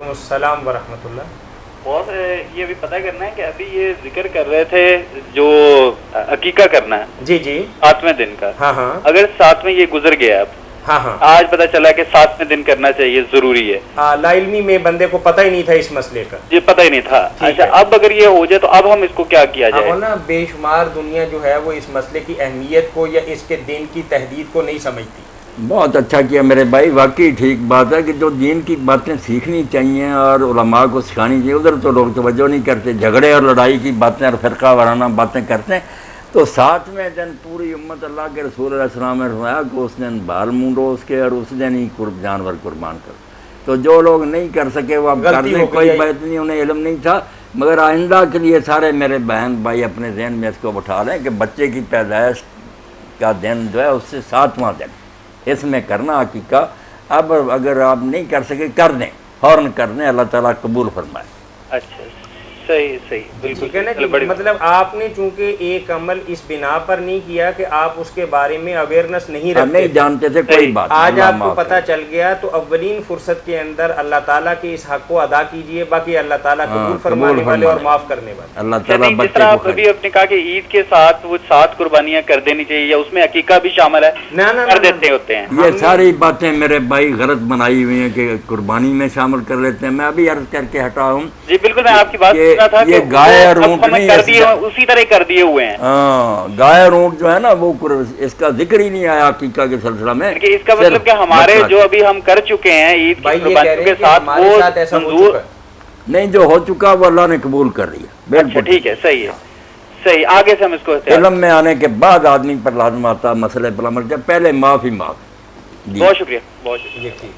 السلام ورحمۃ اللہ۔ اور یہ بھی پتہ کرنا ہے کہ ابھی یہ ذکر کر رہے تھے جو عقیقہ کرنا ہے جی جی 7ویں دن کا، ہاں ہاں اگر 7ویں یہ گزر گیا اب، ہاں ہاں آج پتہ چلا کہ 7ویں دن کرنا چاہیے، ضروری ہے، لا علمی میں بندے کو پتہ ہی نہیں تھا اس مسئلے کا، یہ پتہ ہی نہیں تھا، اچھا اب اگر یہ ہو جائے تو اب ہم اس کو کیا کیا جائے؟ اب نا بے شمار دنیا جو ہے وہ اس مسئلے کی اہمیت کو یا اس کے دین کی تحدید کو نہیں سمجھتی۔ بہت اچھا کیا میرے بھائی، واقعی ٹھیک بات ہے کہ جو دین کی باتیں سیکھنی چاہیے اور علماء کو سکھانی چاہیے، ادھر تو لوگ توجہ نہیں کرتے، جھگڑے اور لڑائی کی باتیں اور فرقہ وارانہ باتیں کرتے ہیں۔ تو 7ویں دن پوری امت اللہ کے رسول علیہ السلام نے فرمایا کہ اس دن بال مونڈو اس کے، اور اس دن ہی جانور قربان کرو۔ تو جو لوگ نہیں کر سکے وہ اب کر لیں، کوئی بات نہیں، انہیں علم نہیں تھا، مگر آئندہ کے لیے سارے میرے بہن بھائی اپنے ذہن میں اس کو بٹھا لیں کہ بچے کی پیدائش کا دن جو ہے اس سے 7واں دن اس میں کرنا عقیقہ۔ اب اگر آپ نہیں کر سکے کر دیں، فوراً کر دیں، اللہ تعالیٰ قبول فرمائے۔ اچھا صحیح صحیح، بالکل ٹھیک ہے نا کہ مطلب آپ نے چونکہ ایک عمل اس بنا پر نہیں کیا کہ آپ اس کے بارے میں اویئرنس نہیں رکھتے، نہیں جانتے تھے، کوئی بات آج آپ کو پتہ چل گیا تو اولین فرصت کے اندر اللہ تعالیٰ کے اس حق کو ادا کیجئے، باقی اللہ تعالیٰ قبول فرمانے والے اور معاف کرنے والے۔ اللہ تعالیٰ جس طرح آپ ابھی اپنے کہا کہ عید کے ساتھ وہ 7 قربانیاں کر دینی چاہیے، یا اس میں عقیقہ بھی شامل ہے، کر دیتے ہوتے ہیں۔ یہ ساری باتیں میرے بھائی غلط بنائی ہوئی ہیں کہ قربانی میں شامل کر لیتے ہیں۔ میں ابھی عرض کر کے ہٹا ہوں، جی بالکل، میں آپ کی بات کر رہا تھا کہ گائے اور اونٹ نہیں کر دیے، اسی طرح کر دیے ہوئے ہیں۔ ہاں، گائے اور اونٹ جو ہے نا وہ اس کا ذکر ہی نہیں آیا عقیقہ کے سلسلہ میں، کہ اس کا مطلب کہ ہمارے جو ابھی ہم کر چکے ہیں عید کی قربانیوں کے ساتھ وہ منظور نہیں، جو ہو چکا وہ اللہ نے قبول کر لیا۔ بالکل ٹھیک ہے، صحیح ہے، صحیح، آگے سے ہم اس کو علم میں آنے کے بعد آدمی پر لازم آتا مسئلہ پر عمل، پہلے معافی معاف۔ بہت شکریہ، بہت شکریہ۔